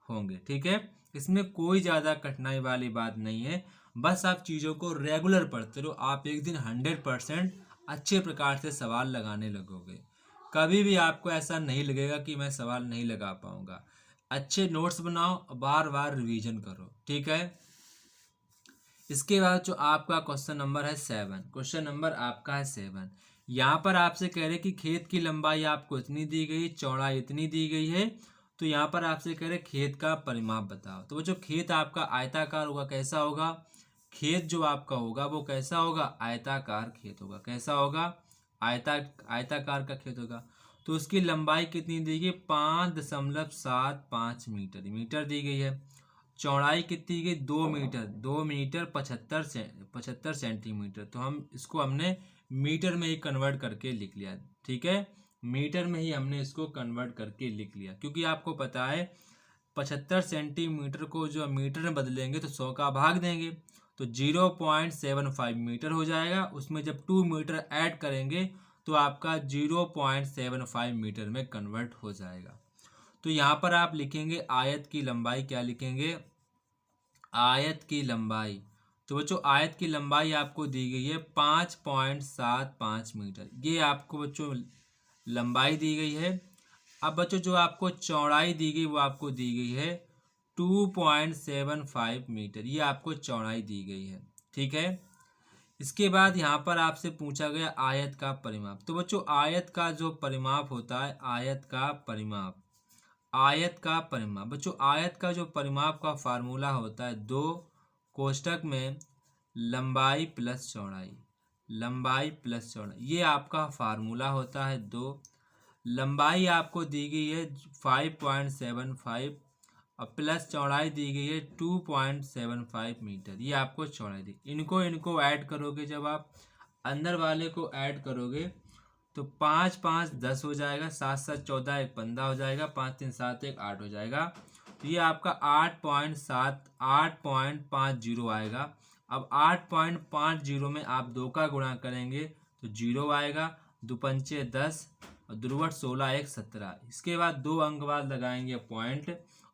होंगे। ठीक है, इसमें कोई ज़्यादा कठिनाई वाली बात नहीं है, बस आप चीज़ों को रेगुलर पढ़ते रहो। आप एक दिन 100% अच्छे प्रकार से सवाल लगाने लगोगे। कभी भी आपको ऐसा नहीं लगेगा कि मैं सवाल नहीं लगा पाऊंगा। अच्छे नोट्स बनाओ, बार बार रिवीजन करो। ठीक है, इसके बाद जो आपका क्वेश्चन नंबर है 7, क्वेश्चन नंबर आपका है 7। यहाँ पर आपसे कह रहे कि खेत की लंबाई आपको इतनी दी गई, चौड़ाई इतनी दी गई है। तो यहाँ पर आपसे कह रहे खेत का परिमाप बताओ। तो वो जो खेत आपका आयताकार होगा, कैसा होगा? खेत जो आपका होगा वो कैसा होगा? आयताकार खेत होगा। कैसा होगा? आयताकार का खेत होगा। तो उसकी लंबाई कितनी दी गई? 5.75 मीटर दी गई है। चौड़ाई कितनी गई 2 मीटर, 2 मीटर 75 सेंटीमीटर। तो हम इसको हमने मीटर में ही कन्वर्ट करके लिख लिया, ठीक है, मीटर में ही हमने इसको कन्वर्ट करके लिख लिया, क्योंकि आपको पता है 75 सेंटीमीटर को जो मीटर में बदलेंगे तो 100 का भाग देंगे तो 0.75 मीटर हो जाएगा। उसमें जब 2 मीटर ऐड करेंगे तो आपका 0.75 मीटर में कन्वर्ट हो जाएगा। तो यहाँ पर आप लिखेंगे आयत की लंबाई, क्या लिखेंगे, आयत की लंबाई। तो बच्चों आयत की लंबाई आपको दी गई है 5.75 मीटर, ये आपको बच्चों लंबाई दी गई है। अब बच्चों जो आपको चौड़ाई दी गई वो आपको दी गई है 2.75 मीटर, ये आपको चौड़ाई दी गई है, ठीक है। इसके बाद यहाँ पर आपसे पूछा गया आयत का परिमाप। तो बच्चों आयत का जो परिमाप होता है, आयत का परिमाप, आयत का परिमाप, बच्चों आयत का जो परिमाप का फार्मूला होता है 2 कोष्टक में लंबाई प्लस चौड़ाई, लंबाई प्लस चौड़ाई, ये आपका फार्मूला होता है 2। लंबाई आपको दी गई है 5.75 और प्लस चौड़ाई दी गई है 2.75 मीटर, ये आपको चौड़ाई दी। इनको ऐड करोगे, जब आप अंदर वाले को ऐड करोगे तो 5 5 10 हो जाएगा, 7 7 14 1 15 हो जाएगा, 5 3 7 1 8 हो जाएगा। तो ये आपका 8.50 आएगा। अब 8.50 में आप 2 का गुणा करेंगे तो 0 आएगा, 2 पंचे 10 और दुर्वट 16 1 17। इसके बाद 2 अंक बाद लगाएंगे पॉइंट,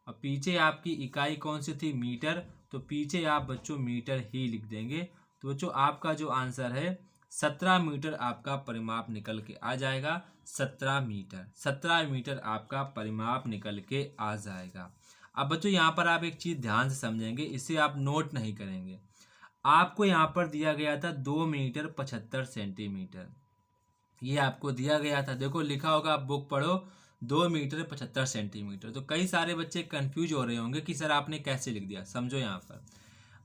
और पीछे आपकी इकाई कौन सी थी, मीटर, तो पीछे आप बच्चों मीटर ही लिख देंगे। तो बच्चों आपका जो आंसर है 17 मीटर आपका परिमाप निकल के आ जाएगा। 17 मीटर, 17 मीटर आपका परिमाप निकल के आ जाएगा। अब बच्चों यहाँ पर आप एक चीज़ ध्यान से समझेंगे, इसे आप नोट नहीं करेंगे। आपको यहाँ पर दिया गया था 2 मीटर 75 सेंटीमीटर, ये आपको दिया गया था, देखो लिखा होगा, आप बुक पढ़ो 2 मीटर 75 सेंटीमीटर। तो कई सारे बच्चे कंफ्यूज हो रहे होंगे कि सर आपने कैसे लिख दिया। समझो यहाँ पर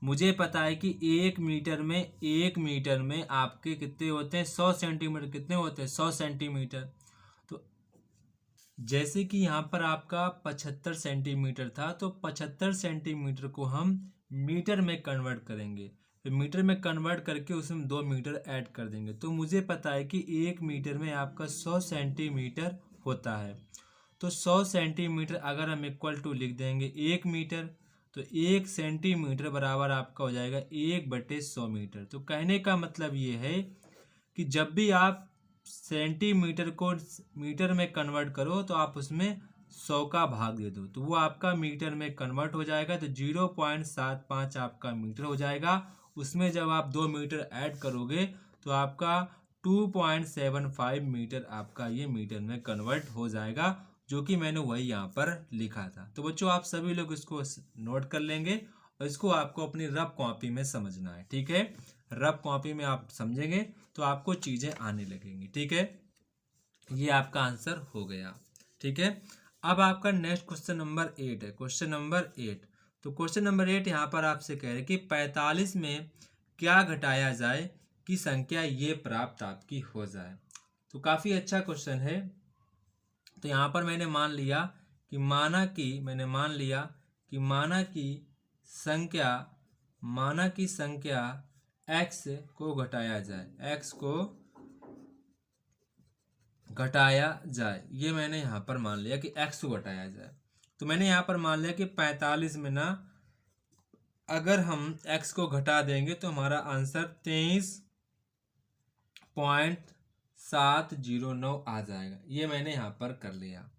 मुझे पता है कि 1 मीटर में आपके कितने होते हैं, 100 सेंटीमीटर, कितने होते हैं 100 सेंटीमीटर। तो जैसे कि यहाँ पर आपका 75 सेंटीमीटर था, तो 75 सेंटीमीटर को हम मीटर में कन्वर्ट करेंगे, तो मीटर में कन्वर्ट करके उसमें 2 मीटर ऐड कर देंगे। तो मुझे पता है कि 1 मीटर में आपका 100 सेंटीमीटर होता है। तो 100 सेंटीमीटर अगर हम इक्वल टू लिख देंगे 1 मीटर, तो 1 सेंटीमीटर बराबर आपका हो जाएगा 1/100 मीटर। तो कहने का मतलब ये है कि जब भी आप सेंटीमीटर को मीटर में कन्वर्ट करो तो आप उसमें 100 का भाग दे दो, तो वो आपका मीटर में कन्वर्ट हो जाएगा। तो 0.75 आपका मीटर हो जाएगा। उसमें जब आप 2 मीटर ऐड करोगे तो आपका 2.75 मीटर आपका ये मीटर में कन्वर्ट हो जाएगा, जो कि मैंने वही यहाँ पर लिखा था। तो बच्चों आप सभी लोग इसको नोट कर लेंगे और इसको आपको अपनी रफ कॉपी में समझना है, ठीक है। रफ कॉपी में आप समझेंगे तो आपको चीज़ें आने लगेंगी, ठीक है। ये आपका आंसर हो गया, ठीक है। अब आपका नेक्स्ट क्वेश्चन नंबर 8 है, क्वेश्चन नंबर 8। तो क्वेश्चन नंबर 8 यहाँ पर आपसे कह रहे कि 45 में क्या घटाया जाए कि संख्या ये प्राप्त आपकी हो जाए। तो काफ़ी अच्छा क्वेश्चन है। तो यहाँ पर मैंने मान लिया कि माना कि संख्या x को घटाया जाए, x को घटाया जाए, ये मैंने यहाँ पर मान लिया कि x को घटाया जाए। तो मैंने यहाँ पर मान लिया कि 45 में ना अगर हम x को घटा देंगे तो हमारा आंसर 23.709 आ जाएगा, ये मैंने यहाँ पर कर लिया।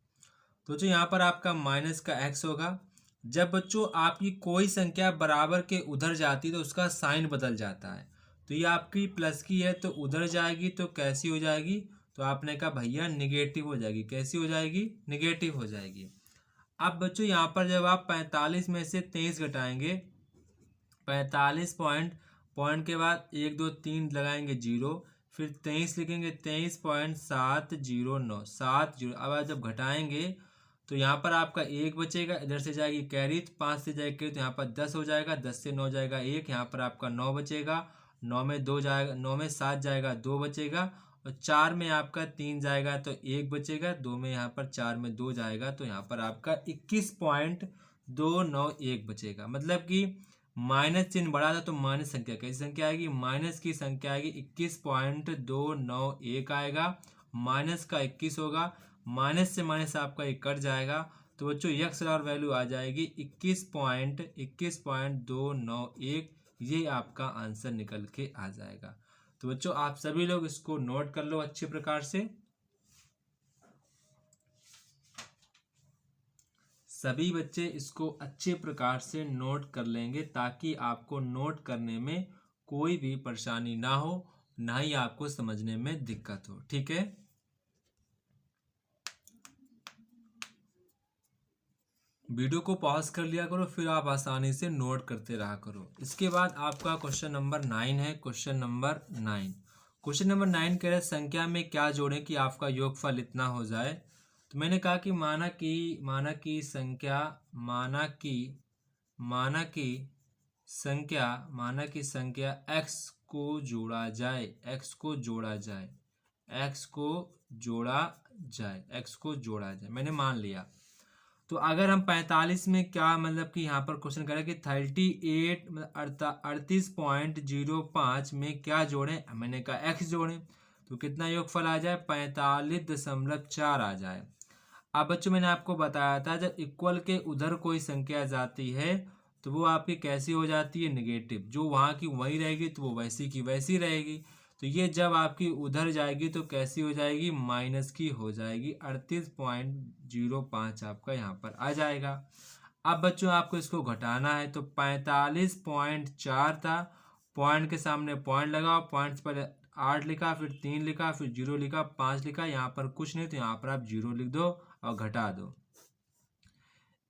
तो जो यहाँ पर आपका माइनस का x होगा, जब बच्चों आपकी कोई संख्या बराबर के उधर जाती है तो उसका साइन बदल जाता है। तो ये आपकी प्लस की है तो उधर जाएगी तो कैसी हो जाएगी, तो आपने कहा भैया निगेटिव हो जाएगी। कैसी हो जाएगी, निगेटिव हो जाएगी। अब बच्चों यहाँ पर जब आप 45 में से 23 घटाएंगे, 45 पॉइंट के बाद 1 2 3 लगाएंगे 0, फिर 23 लिखेंगे, 23.709 70। अब जब घटाएंगे तो यहाँ पर आपका 1 बचेगा, इधर से जाएगी कैरी, 5 से जाएगी कैरी, तो यहाँ पर 10 हो जाएगा, 10 से 9 जाएगा 1, यहाँ पर आपका 9 बचेगा, 9 में 2 जाएगा, 9 में 7 जाएगा 2 बचेगा, और 4 में आपका 3 जाएगा तो 1 बचेगा, 2 में यहाँ पर 4 में 2 जाएगा तो यहाँ पर आपका 291 बचेगा। मतलब कि माइनस चिन्ह बड़ा था तो माइनस संख्या कैसी संख्या आएगी, माइनस की संख्या आएगी 21.291 आएगा, माइनस का 21 होगा, माइनस से माइनस आपका एक कट जाएगा, तो बच्चों यक्स और वैल्यू आ जाएगी 21.291। ये आपका आंसर निकल के आ जाएगा। तो बच्चों आप सभी लोग इसको नोट कर लो अच्छे प्रकार से, सभी बच्चे इसको अच्छे प्रकार से नोट कर लेंगे ताकि आपको नोट करने में कोई भी परेशानी ना हो, ना ही आपको समझने में दिक्कत हो। ठीक है, वीडियो को पॉज कर लिया करो, फिर आप आसानी से नोट करते रहा करो। इसके बाद आपका क्वेश्चन नंबर 9 है। क्वेश्चन नंबर 9 कह रहे संख्या में क्या जोड़ें कि आपका योगफल इतना हो जाए। तो मैंने कहा कि माना कि संख्या x को जोड़ा जाए, मैंने मान लिया। तो अगर हम 45 में क्या मतलब कि यहाँ पर क्वेश्चन करें कि 38.05 में क्या जोड़ें, मैंने कहा x जोड़ें, तो कितना योगफल आ जाए, 45.4 आ जाए। अब बच्चों मैंने आपको बताया था जब इक्वल के उधर कोई संख्या जाती है तो वो आपकी कैसी हो जाती है, नेगेटिव। जो वहाँ की वही रहेगी तो वो वैसी की वैसी रहेगी। तो ये जब आपकी उधर जाएगी तो कैसी हो जाएगी, माइनस की हो जाएगी। 38.05 आपका यहाँ पर आ जाएगा। अब बच्चों आपको इसको घटाना है तो 45.4 था, पॉइंट के सामने पॉइंट लगाओ, पॉइंट पर 8 लिखा, फिर 3 लिखा, फिर 0 लिखा, 5 लिखा, यहाँ पर कुछ नहीं तो यहाँ पर आप 0 लिख दो और घटा दो।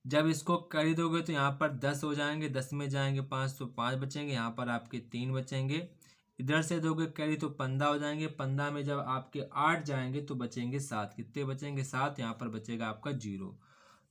जब इसको कर दोगे तो यहाँ पर 10 हो जाएंगे, 10 में जाएंगे 5 तो 5 बचेंगे, यहाँ पर आपके 3 बचेंगे। इधर से दोगे कैरी तो 15 हो जाएंगे, 15 में जब आपके 8 जाएंगे तो बचेंगे 7। कितने बचेंगे, 7। यहाँ पर बचेगा आपका 0।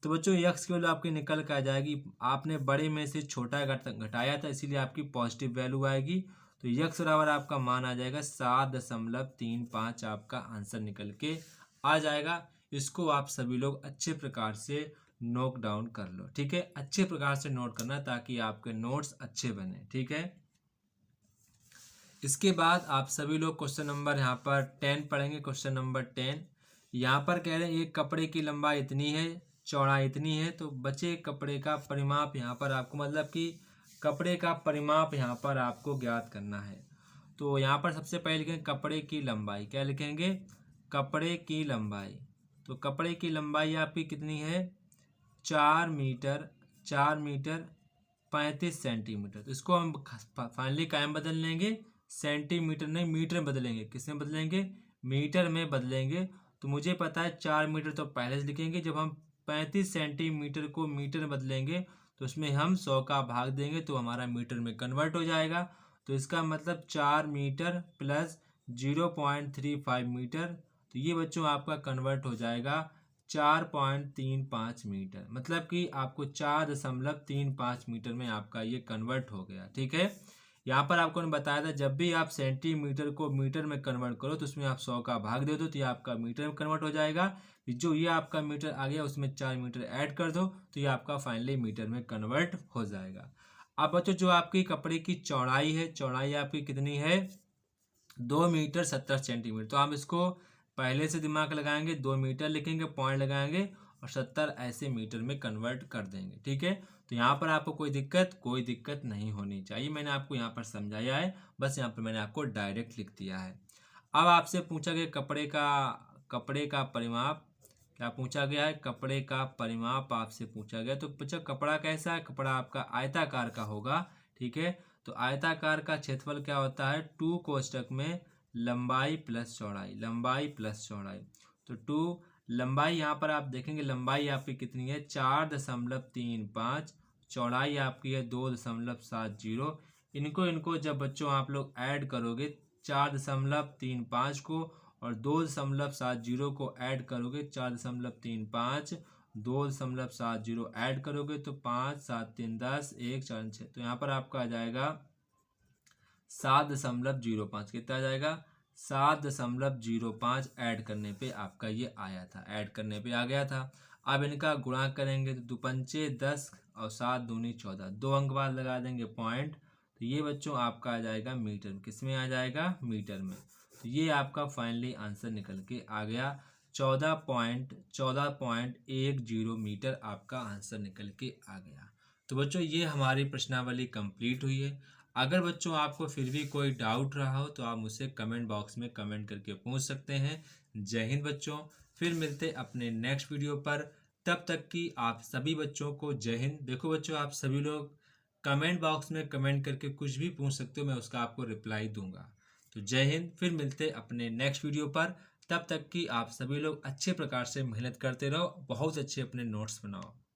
तो बच्चों यक्स की वैल्यू आपकी निकल कर आ जाएगी। आपने बड़े में से छोटा घटाया था इसीलिए आपकी पॉजिटिव वैल्यू आएगी। तो यक्स बराबर आपका मान आ जाएगा 7.35 आपका आंसर निकल के आ जाएगा। इसको आप सभी लोग अच्छे प्रकार से नोट डाउन कर लो। ठीक है, अच्छे प्रकार से नोट करना ताकि आपके नोट्स अच्छे बने। ठीक है, इसके बाद आप सभी लोग क्वेश्चन नंबर यहाँ पर 10 पढ़ेंगे। क्वेश्चन नंबर 10 यहाँ पर कह रहे हैं एक कपड़े की लंबाई इतनी है, चौड़ाई इतनी है, तो बचे कपड़े का परिमाप यहाँ पर आपको मतलब कि कपड़े का परिमाप यहाँ पर आपको ज्ञात करना है। तो यहाँ पर सबसे पहले लिखेंगे कपड़े की लंबाई। क्या लिखेंगे, कपड़े की लंबाई। तो कपड़े की लंबाई आपकी कितनी है, 4 मीटर 35 सेंटीमीटर। तो इसको हम फाइनली कायम बदल लेंगे, सेंटीमीटर नहीं मीटर में बदलेंगे। किस में बदलेंगे, मीटर में बदलेंगे। तो मुझे पता है 4 मीटर तो पहले से लिखेंगे। जब हम 35 सेंटीमीटर को मीटर में बदलेंगे तो उसमें हम 100 का भाग देंगे तो हमारा मीटर में कन्वर्ट हो जाएगा। तो इसका मतलब 4 मीटर प्लस 0.35 मीटर, तो ये बच्चों आपका कन्वर्ट हो जाएगा 4.35 मीटर। मतलब कि आपको 4.35 मीटर में आपका ये कन्वर्ट हो गया। ठीक है, यहाँ पर आपको ने बताया था जब भी आप सेंटीमीटर को मीटर में कन्वर्ट करो तो उसमें आप 100 का भाग दे दो तो ये आपका मीटर में कन्वर्ट हो जाएगा। जो ये आपका मीटर आ गया उसमें 4 मीटर ऐड कर दो तो ये आपका फाइनली मीटर में कन्वर्ट हो जाएगा। अब बच्चों जो आपकी कपड़े की चौड़ाई है, चौड़ाई आपकी कितनी है, 2 मीटर 70 सेंटीमीटर। तो हम इसको पहले से दिमाग लगाएंगे, 2 मीटर लिखेंगे, पॉइंट लगाएंगे और 70 ऐसे मीटर में कन्वर्ट कर देंगे। ठीक है, तो यहाँ पर आपको कोई दिक्कत नहीं होनी चाहिए। मैंने आपको यहाँ पर समझाया है, बस यहाँ पर मैंने आपको डायरेक्ट लिख दिया है। अब आपसे पूछा गया कपड़े का परिमाप। क्या पूछा गया है, कपड़े का परिमाप आपसे पूछा गया। तो बच्चा कपड़ा कैसा है, कपड़ा आपका आयताकार का होगा। ठीक है, तो आयताकार का क्षेत्रफल क्या होता है, 2 कोष्टक में लंबाई प्लस चौड़ाई। तो 2 लंबाई यहाँ पर आप देखेंगे लंबाई आपकी कितनी है, 4.35, चौड़ाई आपकी है 2.70। इनको जब बच्चों आप लोग ऐड करोगे 4.35 को और 2.70 को ऐड करोगे, 4.35 2.70 ऐड करोगे तो 5 7 3 10 1 4 6, तो यहाँ पर आपका आ जाएगा 7.05। कितना आ जाएगा, 7.05 ऐड करने पे आपका ये आया था, ऐड करने पे आ गया था। अब इनका गुणा करेंगे तो 2 पंचे 10 और 7 दूनी 14, 2 अंक बाद लगा देंगे पॉइंट, तो ये बच्चों आपका आ जाएगा मीटर में। किस में आ जाएगा? मीटर में। तो ये आपका फाइनली आंसर निकल के आ गया 14.10 मीटर आपका आंसर निकल के आ गया। तो बच्चों ये हमारी प्रश्नावली कंप्लीट हुई है। अगर बच्चों आपको फिर भी कोई डाउट रहा हो तो आप मुझसे कमेंट बॉक्स में कमेंट करके पूछ सकते हैं। जय हिंद बच्चों, फिर मिलते अपने नेक्स्ट वीडियो पर। तब तक कि आप सभी बच्चों को जय हिंद। देखो बच्चों, आप सभी लोग कमेंट बॉक्स में कमेंट करके कुछ भी पूछ सकते हो, मैं उसका आपको रिप्लाई दूंगा। तो जय हिंद, फिर मिलते अपने नेक्स्ट वीडियो पर। तब तक कि आप सभी लोग अच्छे प्रकार से मेहनत करते रहो, बहुत अच्छे अपने नोट्स बनाओ।